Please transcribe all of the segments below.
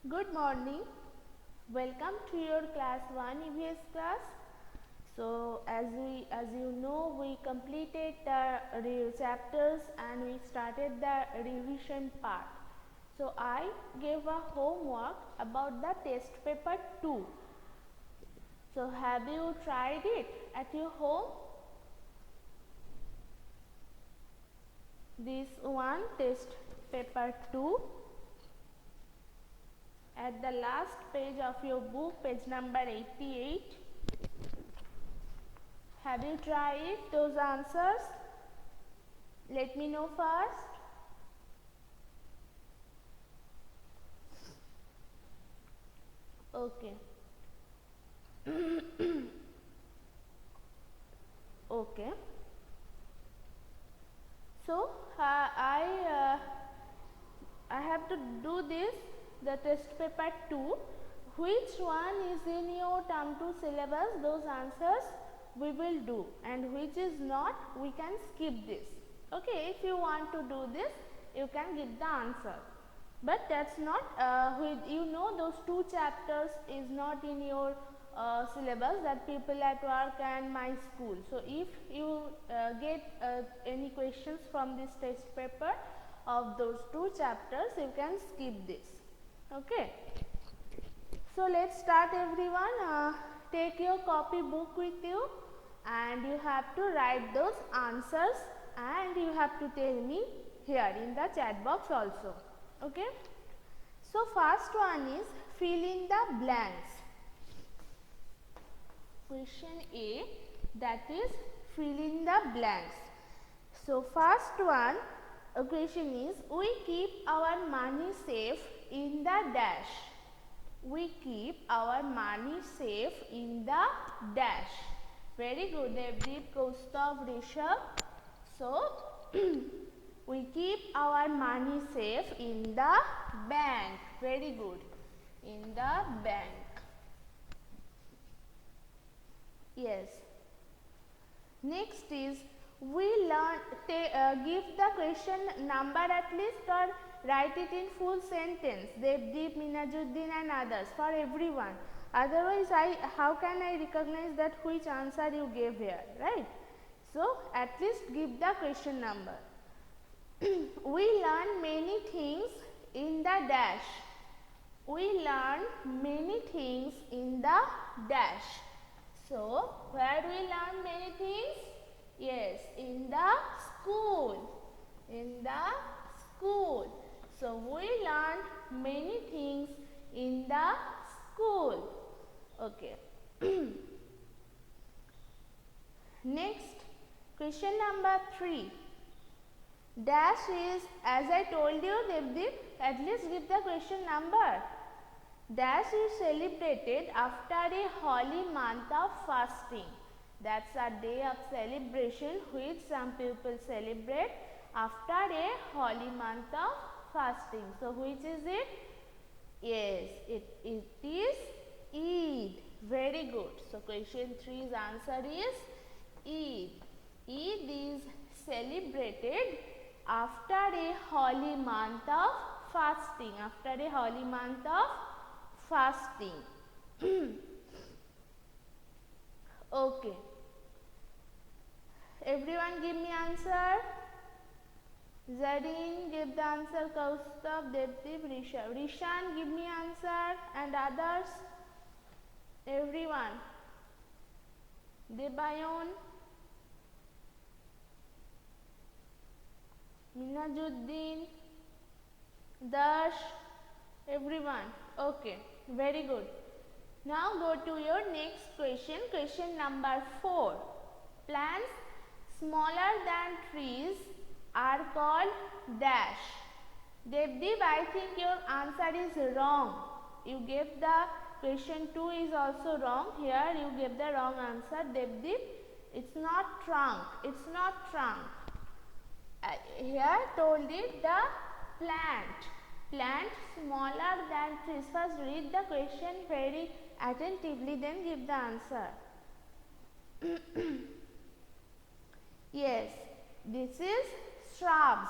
Good morning. Welcome to your class 1 EVS class. So as you know, we completed the chapters and we started the revision part. So I gave a homework about the test paper 2. So have you tried it at your home? This one, test paper 2. At the last page of your book, page number 88. Have you tried those answers? Let me know first. Okay. Okay. So I have to do this, the test paper 2. Which one is in your term 2 syllabus? Those answers we will do, and which is not, we can skip this. Okay, if you want to do this, you can give the answer. But that's not, those 2 chapters is not in your syllabus, that people at work and my school. So if you get any questions from this test paper of those 2 chapters, you can skip this. Okay. So let's start, everyone. Take your copy book with you and you have to write those answers, and you have to tell me here in the chat box also. Okay. So first one is fill in the blanks. Question A, that is fill in the blanks. So first one question is, we keep our money safe in the dash. We keep our money safe in the dash. Very good, Devdeep, Kaustav, Rishabh. So we keep our money safe in the bank. Very good. In the bank. Yes. Next is, we learn, give the question number at least, or write it in full sentence. Devdeep, Minajuddin and others, for everyone. Otherwise, how can I recognize that which answer you gave here, right? So at least give the question number. We learn many things in the dash. We learn many things in the dash. So where we learn many things? Yes, in the school. In the school. So we learn many things in the school. Okay. Next, question number 3. Dash is, as I told you, Devdeep, at least give the question number. Dash is celebrated after a holy month of fasting. That's a day of celebration which some people celebrate after a holy month of fasting. So which is it? Yes, it is Eid. Very good. So question 3's answer is Eid. Eid is celebrated after a holy month of fasting. After a holy month of fasting. Okay. Everyone give me answer. Zareen, give the answer. Kaustav, Devdeep, Rishabh. Rishan, give me answer, and others. Everyone. Debayon, Minajuddin, Dash, everyone. Okay, very good. Now go to your next question. Question number 4. Plants smaller than trees are called dash. Devdeep, I think your answer is wrong. You gave the question 2 is also wrong. Here you gave the wrong answer. Devdeep, it's not trunk. It's not trunk. Here told it the plant. Plant smaller than trees. First read the question very attentively, then give the answer. Yes, this is shrubs.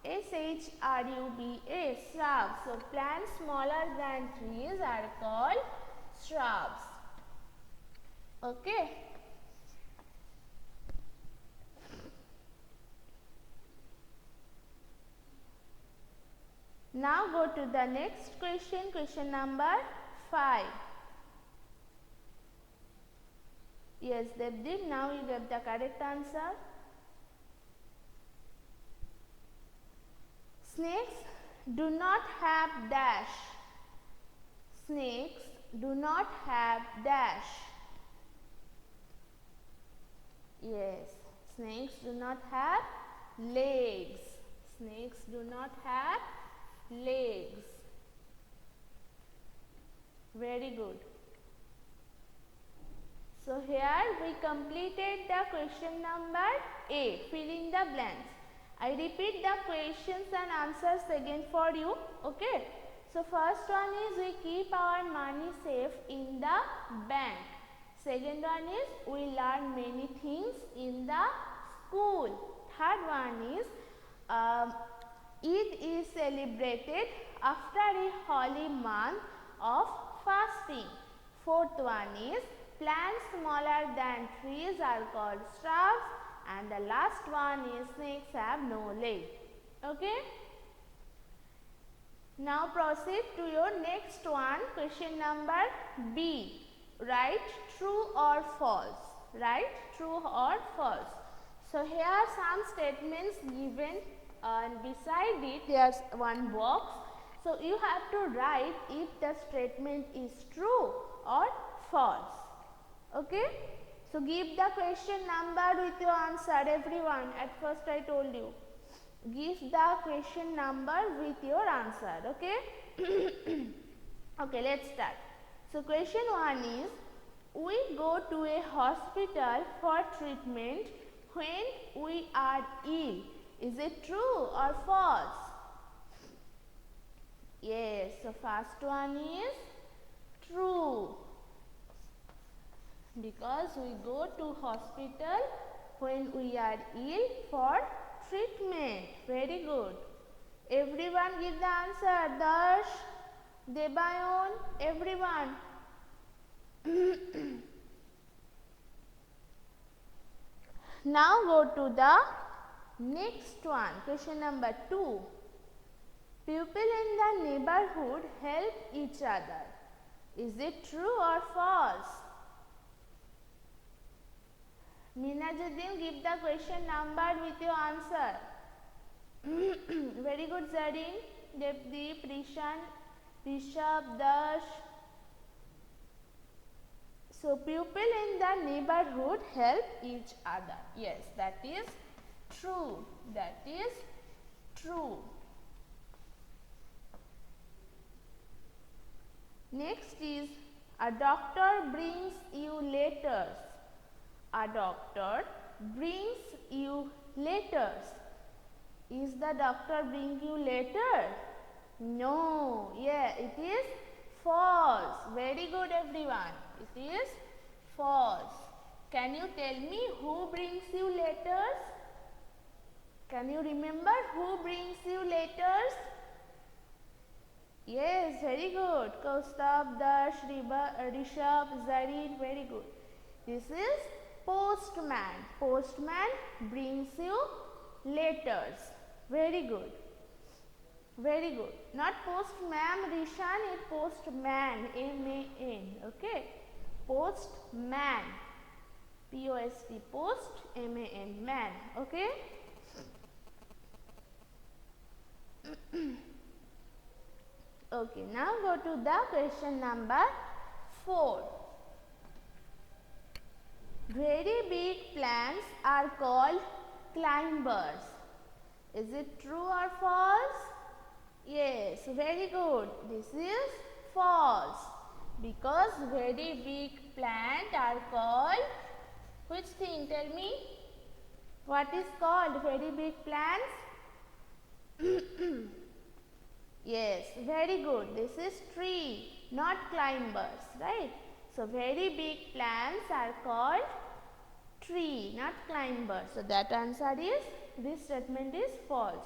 S-H-R-U-B-S, shrubs. So plants smaller than trees are called shrubs. Okay. Now go to the next question, question number 5. Yes, Devdeep, now you get the correct answer. Snakes do not have dash. Snakes do not have dash. Yes, snakes do not have legs. Snakes do not have legs. Very good. So here we completed the question number A, fill in the blanks. I repeat the questions and answers again for you. Okay. So first one is we keep our money safe in the bank. Second one is we learn many things in the school. Third one is Eid is celebrated after a holy month of fasting. Fourth one is plants smaller than trees are called shrubs, and the last one is snakes have no legs. Okay. Now proceed to your next one, question number B. Write true or false. Write true or false. So here some statements given and beside it there is one box. So you have to write if the statement is true or false. Okay. So give the question number with your answer, everyone. At first I told you. Give the question number with your answer. Okay. Okay, let's start. So question 1 is, we go to a hospital for treatment when we are ill. Is it true or false? Yes, so first one is true. Because we go to hospital when we are ill for treatment. Very good. Everyone give the answer. Darsh, Debayon, everyone. Now go to the next one. Question number 2. People in the neighborhood help each other. Is it true or false? Minajuddin, give the question number with your answer. Very good, Zarin, Devdeep, Rishan, Rishabh, Dash. So people in the neighborhood help each other. Yes, that is true. That is true. Next is, a doctor brings you letters. A doctor brings you letters. Is the doctor bring you letter? No. Yeah, it is false. Very good, everyone. It is false. Can you tell me who brings you letters? Can you remember who brings you letters? Yes, very good. Kaustubh, Dash, Rishabh, Zarin, very good. This is postman. Postman brings you letters. Very good. Very good. Not postman, Rishan, it postman, M-A-N. Okay. Postman. P-O-S-T, post, M-A-N, man. Okay. Okay, now go to the question number 4. Very big plants are called climbers. Is it true or false? Yes, very good. This is false. Because very big plant are called, which thing? Tell me. What is called very big plants? Yes, very good. This is tree, not climbers, right? So, very big plants are called tree, not climbers. So, that answer is, this statement is false.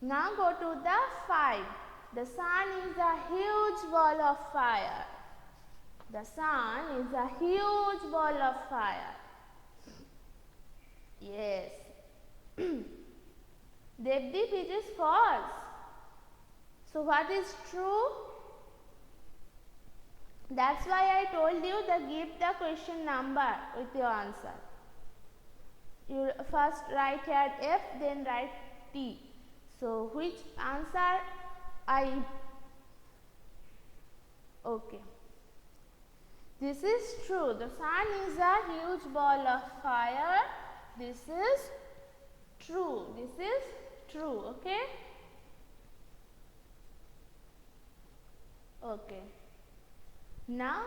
Now go to the 5. The sun is a huge ball of fire. The sun is a huge ball of fire. Yes. Devdeep, it is false. So what is true? That's why I told you that give the question number with your answer. You first write here F, then write T. So which answer okay. This is true. The sun is a huge ball of fire. This is true. This is true. Okay. Okay. Now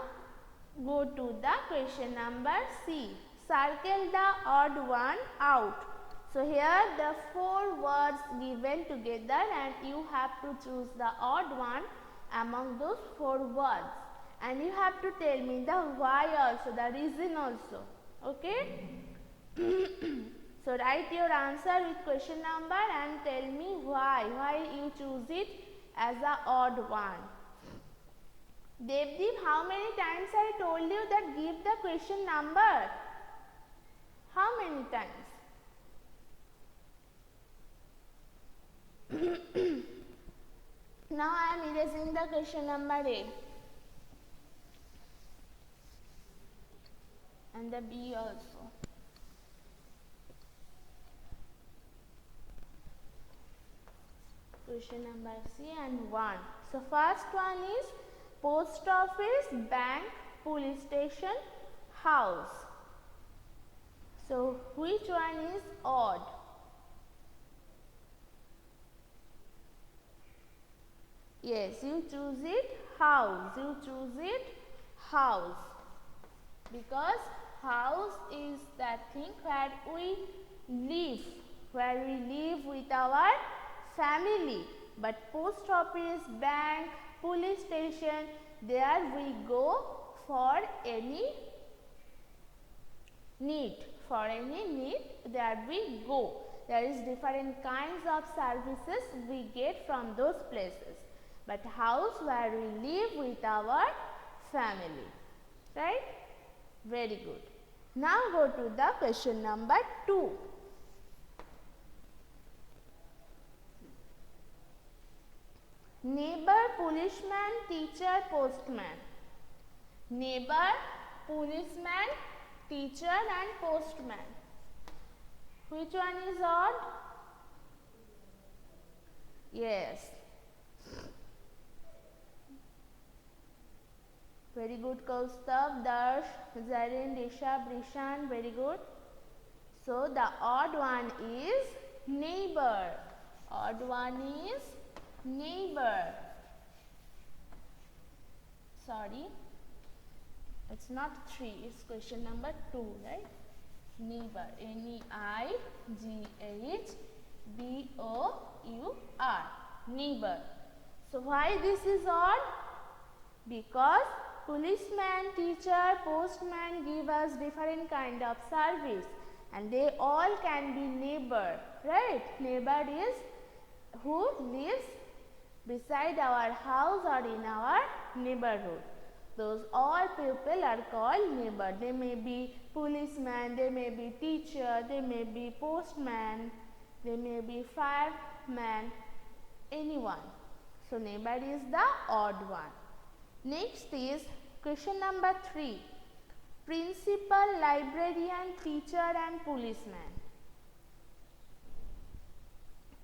go to the question number C. Circle the odd one out. So here the 4 words given together and you have to choose the odd one among those 4 words. And you have to tell me the why also, the reason also. Okay. So write your answer with question number and tell me why you choose it as a odd one. Devdeep, how many times I told you that give the question number? How many times? Now I am erasing the question number A. And the B also. Question number C and 1. So first one is post office, bank, police station, house. So which one is odd? Yes, you choose it house. You choose it house. Because house is that thing where we live with our family. But post office, bank, police station, there we go for any need. For any need, there we go. There is different kinds of services we get from those places. But house where we live with our family. Right? Very good. Now go to the question number 2. Neighbor, policeman, teacher, postman. Neighbor, policeman, teacher and postman. Which one is odd? Yes. Very good, Kaustubh, Darsh, Zarin, Rishabh, Rishan, very good. So the odd one is neighbor. Odd one is neighbor. Sorry, it's not 3, it's question number 2, right? Neighbor, N-E-I-G-H-B-O-U-R, neighbor. So why this is odd? Because policeman, teacher, postman give us different kind of service and they all can be neighbor, right? Neighbor is who lives beside our house or in our neighborhood. Those all people are called neighbor. They may be policeman, they may be teacher, they may be postman, they may be fireman, anyone. So neighbor is the odd one. Next is question number 3. Principal, librarian, teacher and policeman.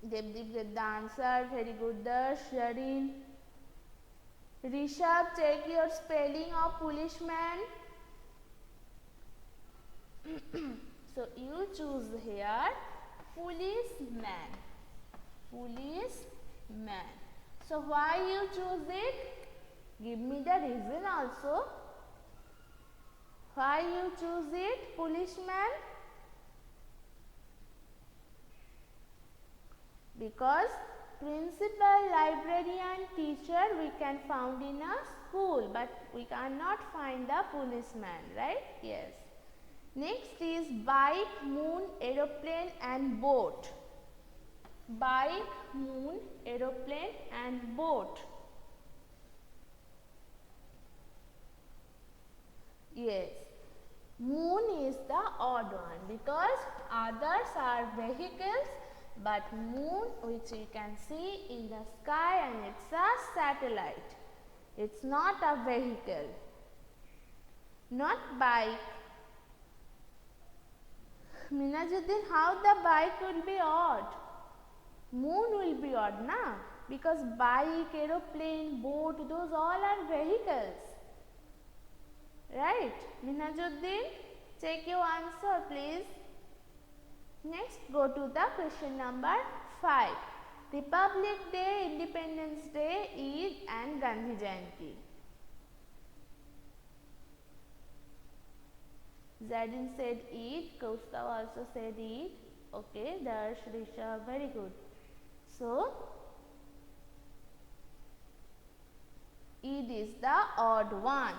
Devdeep get the answer. Very good, Darsh, Sharin. Rishabh, check your spelling of policeman. So you choose here policeman. Policeman. So why you choose it? Give me the reason also. Why you choose it, policeman? Because principal, librarian, teacher we can found in a school, but we cannot find the policeman, right? Yes. Next is bike, moon, aeroplane and boat. bike, moon, aeroplane and boat. Yes, moon is the odd one because others are vehicles, but moon, which you can see in the sky, and it's a satellite. It's not a vehicle. Not bike. Minajuddin, how the bike will be odd? Moon will be odd, na? Because bike, aeroplane, boat, those all are vehicles. Right? Minajuddin, check your answer please. Next, go to the question number 5. Republic Day, Independence Day, Eid and Gandhi Jayanti. Zadin said Eid, Kaustav also said Eid. Okay, Darsh, Risha, very good. So, Eid is the odd one.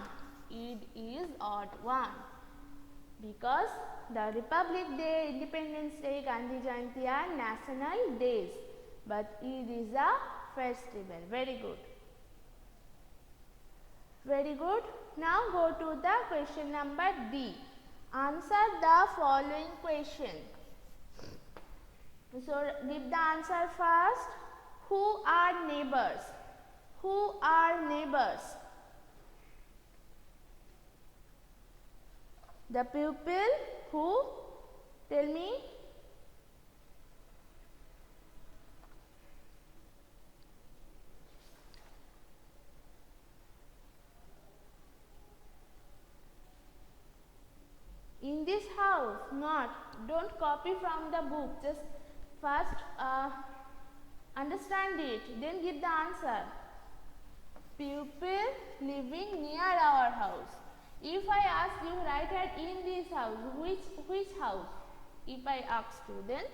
Eid is odd one. Because the Republic Day, Independence Day, Gandhi Jayanti are national days. But Eid is a festival. Very good. Very good. Now go to the question number D. Answer the following question. So, give the answer first. Who are neighbors? Who are neighbors? The pupil who? Tell me. In this house, not. Don't copy from the book. Just first understand it, then give the answer. Pupil living near our house. If I ask you, write it in this house, which house? If I ask you, then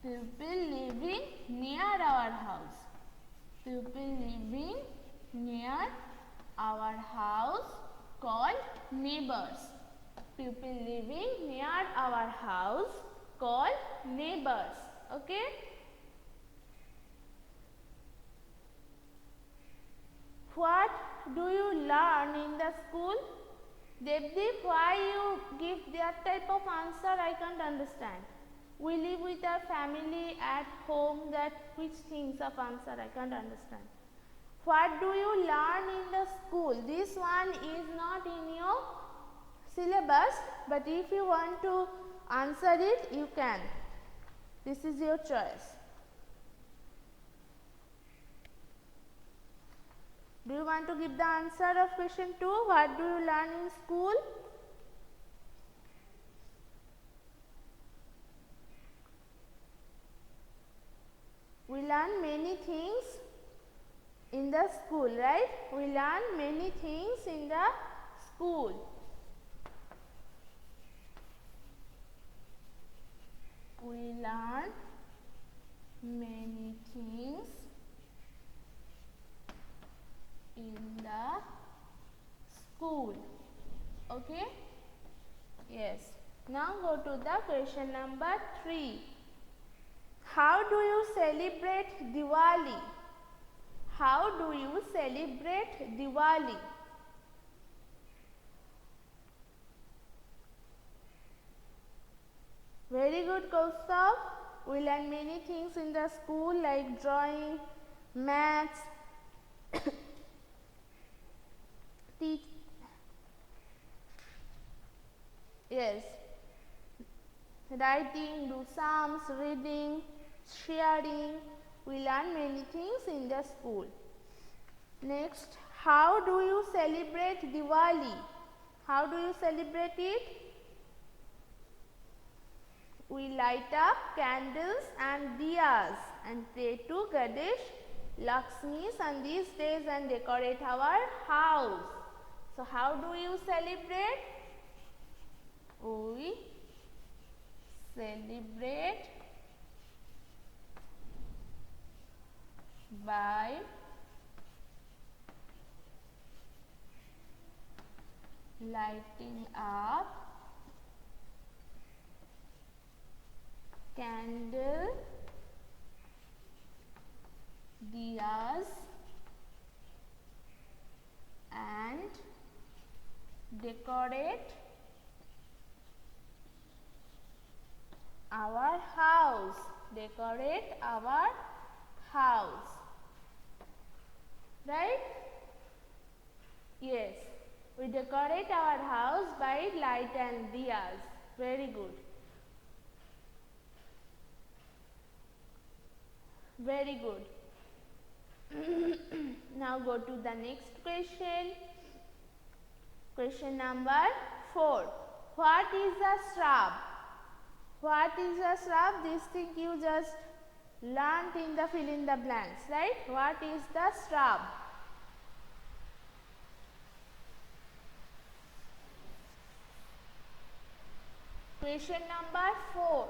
pupil living near our house. Pupil living near our house called neighbors. People living near our house called neighbors. Okay. What do you learn in the school? Devdeep, why you give that type of answer? I can't understand. We live with our family at home. That which things of answer? I can't understand. What do you learn in the school? This one is not in your syllabus, but if you want to answer it, you can. This is your choice. Do you want to give the answer of question 2? What do you learn in school? We learn many things in the school, right? We learn many things in the school. We learn many things in the school. Okay? Yes. Now go to the question number 3. How do you celebrate Diwali? How do you celebrate Diwali? Very good, Kaustav. We learn many things in the school like drawing, maths, yes, writing, do sums, reading, sharing. We learn many things in the school. Next, how do you celebrate Diwali? How do you celebrate it? We light up candles and diyas and pray to Ganesh, Lakshmi on these days and decorate our house. So, how do you celebrate? We celebrate by lighting up candle diyas and decorate our house. Decorate our house. Right? Yes. We decorate our house by light and diyas. Very good. Very good. Now go to the next question. Question number 4. What is a shrub? What is a shrub? This thing you just learnt in the fill in the blanks, right? What is the shrub? Question number 4.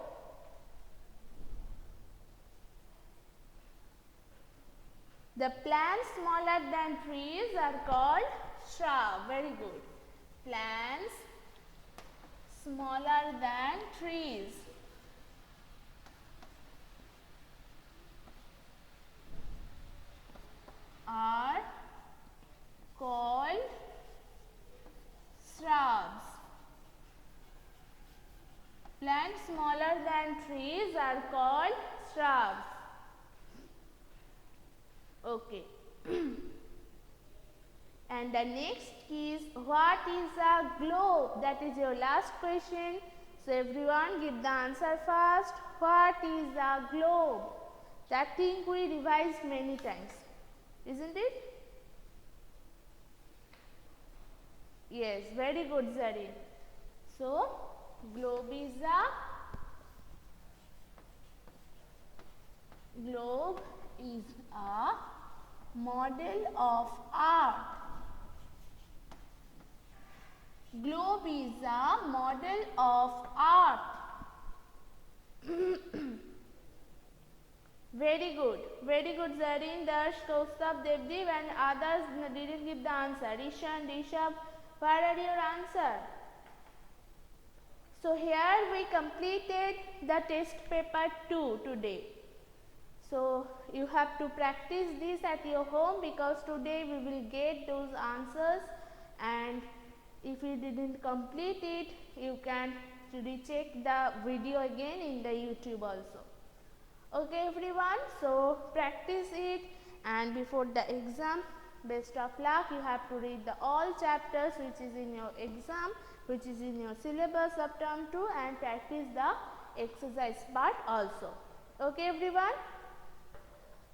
The plants smaller than trees are called shrub. Very good. Plants smaller than trees are called shrubs. Plants smaller than trees are called shrubs. Okay. And the next is, what is a globe? That is your last question. So everyone give the answer first. What is a globe? That thing we revised many times, isn't it? Yes, very good, Zareen. So globe is a model of art. Globe is a model of art. Very good, Zareen, Darsh, Kaustubh, Devdeep and others didn't give the answer. Ishan, Rishabh, where are your answer? So here we completed the test paper 2 today. So you have to practice this at your home, because today we will get those answers, and if you didn't complete it, you can recheck the video again in the YouTube also. Okay everyone, so practice it, and before the exam, best of luck. You have to read the all chapters which is in your exam, which is in your syllabus of term 2, and practice the exercise part also. Okay everyone.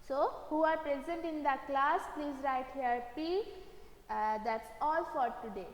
So who are present in the class, please write here P. That's all for today.